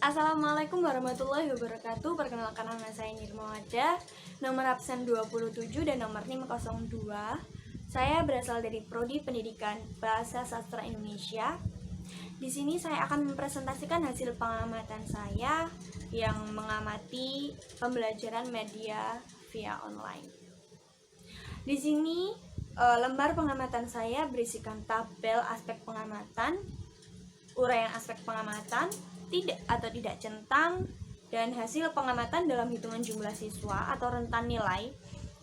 Assalamualaikum warahmatullahi wabarakatuh. Perkenalkan, nama saya Nirma Wajah, nomor absen 27 dan nomor NIM 02. Saya berasal dari Prodi Pendidikan Bahasa Sastra Indonesia. Di sini saya akan mempresentasikan hasil pengamatan saya yang mengamati pembelajaran media via online. Di sini lembar pengamatan saya berisikan tabel aspek pengamatan, uraian aspek pengamatan, tidak atau tidak centang, dan hasil pengamatan dalam hitungan jumlah siswa atau rentan nilai.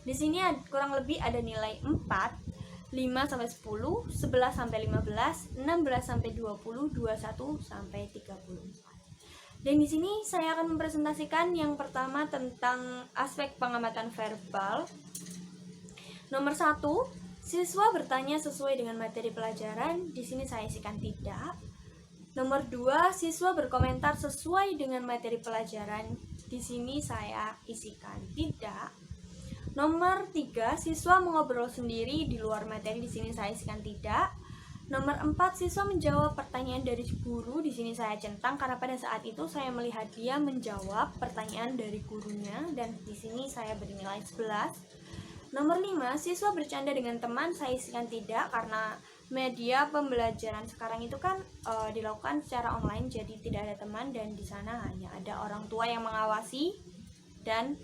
Di sini kurang lebih ada nilai 4, 5 sampai 10, 11 sampai 15, 16 sampai 20, 21 sampai 34. Dan di sini saya akan mempresentasikan yang pertama tentang aspek pengamatan verbal. Nomor 1, siswa bertanya sesuai dengan materi pelajaran. Di sini saya isikan tidak. Nomor 2, siswa berkomentar sesuai dengan materi pelajaran. Di sini saya isikan tidak. Nomor 3, siswa mengobrol sendiri di luar materi. Di sini saya isikan tidak. Nomor 4, siswa menjawab pertanyaan dari guru. Di sini saya centang karena pada saat itu saya melihat dia menjawab pertanyaan dari gurunya, dan di sini saya beri nilai 11. Nomor 5, siswa bercanda dengan teman. Saya isikan tidak karena media pembelajaran sekarang itu kan dilakukan secara online, jadi tidak ada teman dan di sana hanya ada orang tua yang mengawasi dan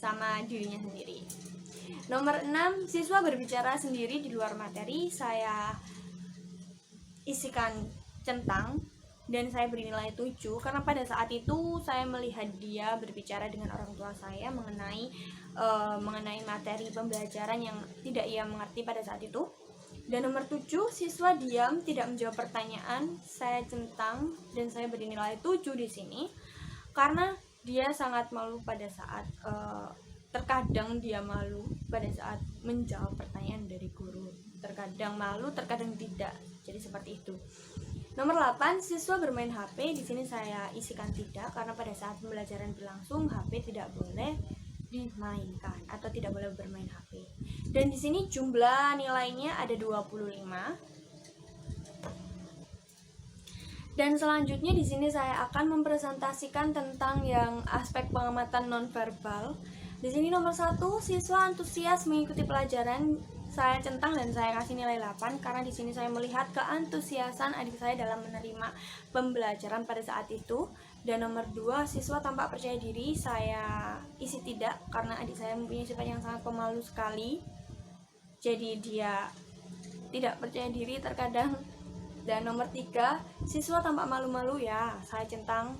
sama dirinya sendiri. Nomor 6, siswa berbicara sendiri di luar materi. Saya isikan centang dan saya beri nilai 7 karena pada saat itu saya melihat dia berbicara dengan orang tua saya mengenai materi pembelajaran yang tidak ia mengerti pada saat itu. Dan nomor 7, siswa diam tidak menjawab pertanyaan. Saya centang dan saya beri nilai 7 di sini karena dia sangat malu pada saat terkadang dia malu pada saat menjawab pertanyaan dari guru. Terkadang malu, terkadang tidak. Jadi seperti itu. Nomor 8, siswa bermain HP. Di sini saya isikan tidak karena pada saat pembelajaran berlangsung HP tidak boleh dimainkan atau tidak boleh bermain HP. Dan di sini jumlah nilainya ada 25. Dan selanjutnya di sini saya akan mempresentasikan tentang yang aspek pengamatan nonverbal. Di sini nomor 1, siswa antusias mengikuti pelajaran. Saya centang dan saya kasih nilai 8 karena di sini saya melihat keantusiasan adik saya dalam menerima pembelajaran pada saat itu. Dan nomor 2, siswa tampak percaya diri. Saya isi tidak karena adik saya mempunyai sifat yang sangat pemalu sekali. Jadi dia tidak percaya diri terkadang. Dan nomor 3, siswa tampak malu-malu. Ya, saya centang.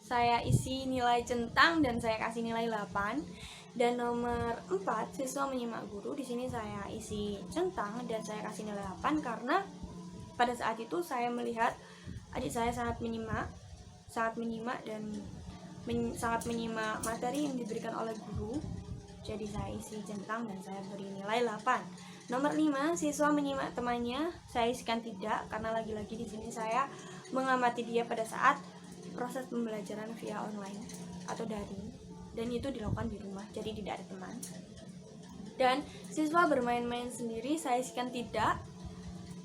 Saya isi nilai centang dan saya kasih nilai 8. Dan nomor 4, siswa menyimak guru. Di sini saya isi centang dan saya kasih nilai 8 karena pada saat itu saya melihat adik saya sangat menyimak dan sangat menyimak materi yang diberikan oleh guru. Jadi saya isi centang dan saya beri nilai 8. Nomor 5, siswa menyimak temannya. Saya isikan tidak karena lagi-lagi di sini saya mengamati dia pada saat proses pembelajaran via online atau daring, dan itu dilakukan di rumah, jadi tidak ada teman. Dan siswa bermain-main sendiri. Saya isikan tidak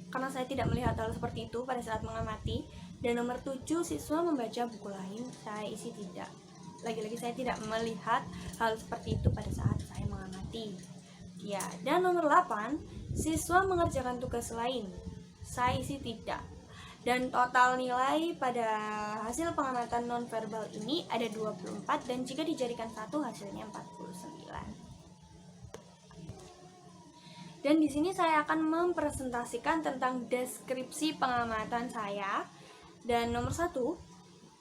karena saya tidak melihat hal seperti itu pada saat mengamati. Dan nomor 7, siswa membaca buku lain. Saya isi tidak. Lagi-lagi saya tidak melihat hal seperti itu pada saat saya mengamati. Ya, dan nomor 8, siswa mengerjakan tugas lain. Saya isi tidak. Dan total nilai pada hasil pengamatan nonverbal ini ada 24 dan jika dijadikan 1 hasilnya 49. Dan di sini saya akan mempresentasikan tentang deskripsi pengamatan saya. Dan nomor 1,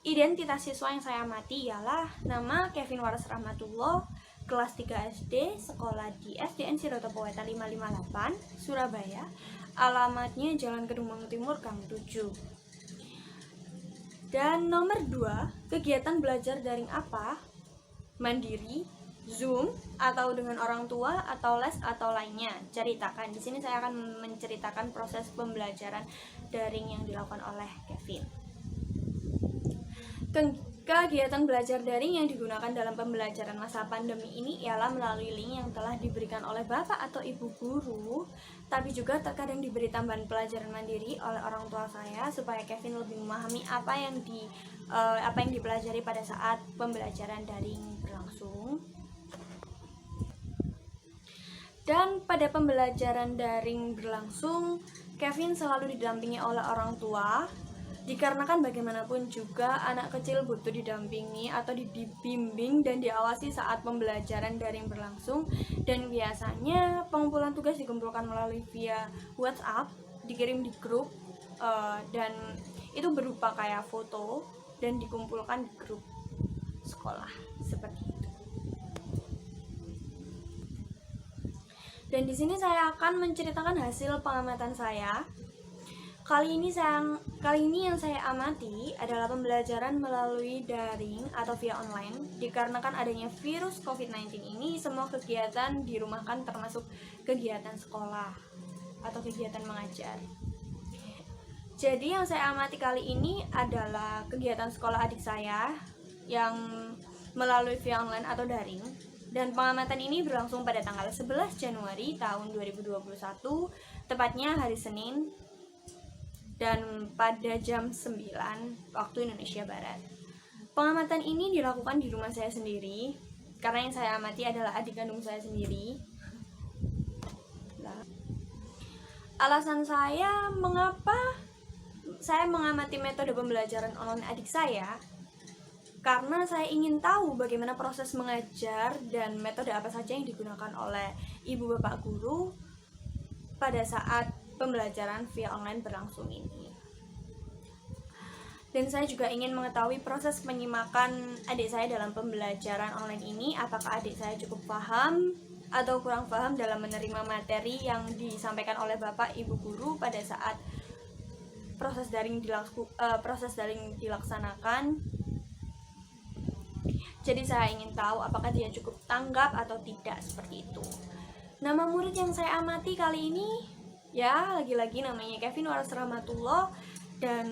identitas siswa yang saya amati ialah nama Kevin Waras Rahmatullah, kelas 3 SD, sekolah di SDN Siroto Powetan 558, Surabaya. Alamatnya Jalan Kedung Timur, Gang 7. Dan nomor 2, kegiatan belajar daring apa? Mandiri, Zoom, atau dengan orang tua, atau les, atau lainnya. Ceritakan. Di sini saya akan menceritakan proses pembelajaran daring yang dilakukan oleh Kevin. Kegiatan belajar daring yang digunakan dalam pembelajaran masa pandemi ini ialah melalui link yang telah diberikan oleh bapak atau ibu guru, tapi juga terkadang diberi tambahan pelajaran mandiri oleh orang tua saya supaya Kevin lebih memahami apa yang dipelajari pada saat pembelajaran daring berlangsung. Dan pada pembelajaran daring berlangsung, Kevin selalu didampingi oleh orang tua. Dikarenakan bagaimanapun juga anak kecil butuh didampingi atau dibimbing dan diawasi saat pembelajaran daring berlangsung. Dan biasanya pengumpulan tugas dikumpulkan melalui via WhatsApp, dikirim di grup, dan itu berupa kayak foto dan dikumpulkan di grup sekolah seperti itu. Dan di sini saya akan menceritakan hasil pengamatan saya. Kali ini yang saya amati adalah pembelajaran melalui daring atau via online. Dikarenakan adanya virus COVID-19 ini, semua kegiatan dirumahkan termasuk kegiatan sekolah atau kegiatan mengajar. Jadi yang saya amati kali ini adalah kegiatan sekolah adik saya yang melalui via online atau daring. Dan pengamatan ini berlangsung pada tanggal 11 Januari tahun 2021, tepatnya hari Senin, dan pada jam 9 waktu Indonesia Barat. Pengamatan ini dilakukan di rumah saya sendiri, karena yang saya amati adalah adik kandung saya sendiri. Alasan saya mengapa saya mengamati metode pembelajaran online adik saya, karena saya ingin tahu bagaimana proses mengajar dan metode apa saja yang digunakan oleh ibu bapak guru pada saat pembelajaran via online berlangsung ini. Dan saya juga ingin mengetahui proses penyimakan adik saya dalam pembelajaran online ini, apakah adik saya cukup paham atau kurang paham dalam menerima materi yang disampaikan oleh bapak ibu guru pada saat proses daring dilaksanakan. Jadi saya ingin tahu apakah dia cukup tanggap atau tidak, seperti itu. Nama murid yang saya amati kali ini, ya lagi-lagi namanya Kevin Waras Rahmatullah, dan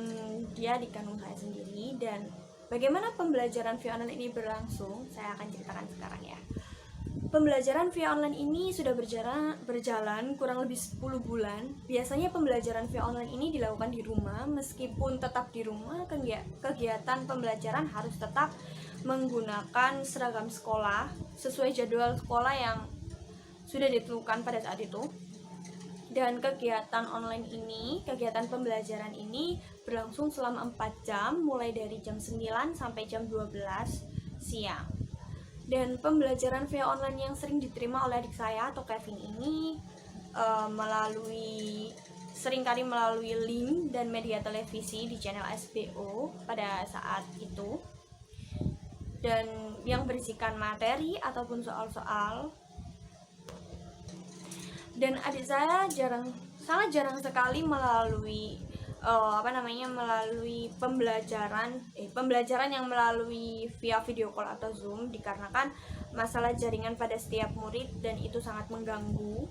dia di kandung saya sendiri. Dan bagaimana pembelajaran via online ini berlangsung, saya akan ceritakan sekarang ya. Pembelajaran via online ini sudah berjalan kurang lebih 10 bulan. Biasanya pembelajaran via online ini dilakukan di rumah. Meskipun tetap di rumah, kegiatan pembelajaran harus tetap menggunakan seragam sekolah sesuai jadwal sekolah yang sudah ditentukan pada saat itu. Dan kegiatan online ini, kegiatan pembelajaran ini berlangsung selama 4 jam, mulai dari jam 9 sampai jam 12 siang. Dan pembelajaran via online yang sering diterima oleh adik saya atau Kevin ini seringkali melalui link dan media televisi di channel SBO pada saat itu, dan yang berisikan materi ataupun soal-soal. Dan adik saya sangat jarang sekali melalui pembelajaran yang melalui via video call atau Zoom, dikarenakan masalah jaringan pada setiap murid, dan itu sangat mengganggu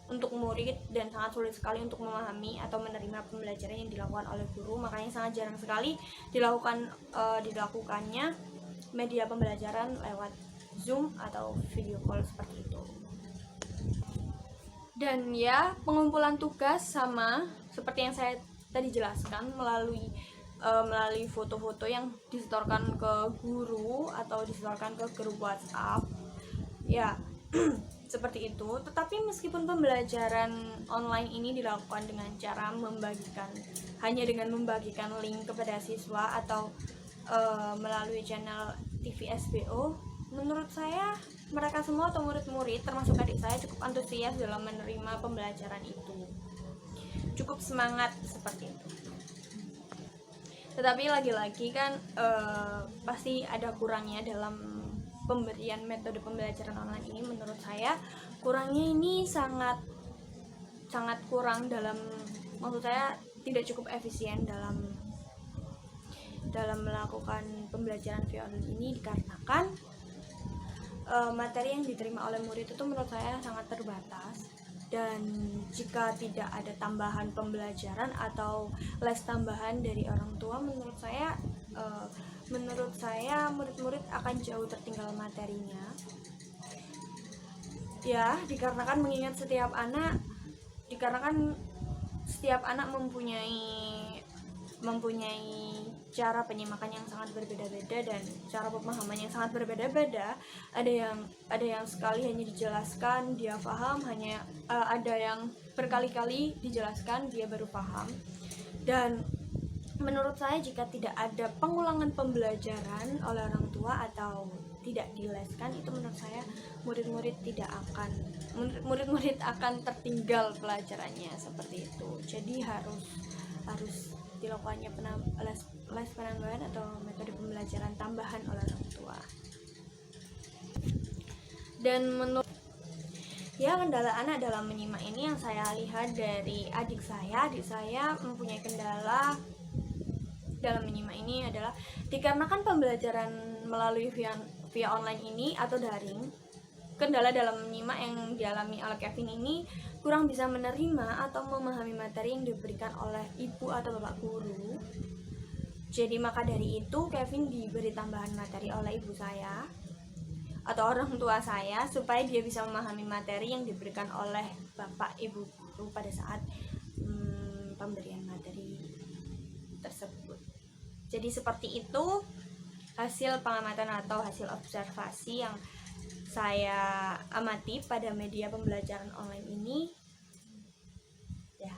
untuk murid dan sangat sulit sekali untuk memahami atau menerima pembelajaran yang dilakukan oleh guru. Makanya sangat jarang sekali dilakukannya media pembelajaran lewat Zoom atau video call seperti itu. Dan ya, pengumpulan tugas sama seperti yang saya tadi jelaskan, melalui foto-foto yang disetorkan ke guru atau disetorkan ke grup WhatsApp ya. Seperti itu. Tetapi meskipun pembelajaran online ini dilakukan dengan cara hanya dengan membagikan link kepada siswa atau melalui channel TV SBO, menurut saya mereka semua atau murid-murid termasuk adik saya cukup antusias dalam menerima pembelajaran itu, cukup semangat seperti itu. Tetapi lagi-lagi kan pasti ada kurangnya dalam pemberian metode pembelajaran online ini. Menurut saya kurangnya ini sangat kurang maksud saya tidak cukup efisien dalam melakukan pembelajaran via online ini, dikarenakan materi yang diterima oleh murid itu menurut saya sangat terbatas. Dan jika tidak ada tambahan pembelajaran atau les tambahan dari orang tua, menurut saya menurut saya murid-murid akan jauh tertinggal materinya. Ya, dikarenakan setiap anak mempunyai cara penyimakan yang sangat berbeda-beda dan cara pemahaman yang sangat berbeda-beda. Ada yang sekali hanya dijelaskan dia paham, ada yang berkali-kali dijelaskan dia baru paham. Dan menurut saya jika tidak ada pengulangan pembelajaran oleh orang tua atau tidak dileskan, itu menurut saya murid-murid akan tertinggal pelajarannya seperti itu. Jadi harus dilakukannya les penambahan atau metode pembelajaran tambahan oleh orang tua. Dan menurut kendala anak dalam menyimak ini yang saya lihat dari adik saya mempunyai kendala dalam menyimak ini adalah dikarenakan pembelajaran melalui via online ini atau daring. Kendala dalam menyimak yang dialami oleh Kevin ini kurang bisa menerima atau memahami materi yang diberikan oleh ibu atau bapak guru. Jadi maka dari itu Kevin diberi tambahan materi oleh ibu saya atau orang tua saya supaya dia bisa memahami materi yang diberikan oleh bapak ibu guru pada saat pemberian materi tersebut. Jadi seperti itu hasil pengamatan atau hasil observasi yang saya amati pada media pembelajaran online ini. Ya,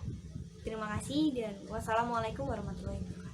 terima kasih dan wassalamualaikum warahmatullahi wabarakatuh.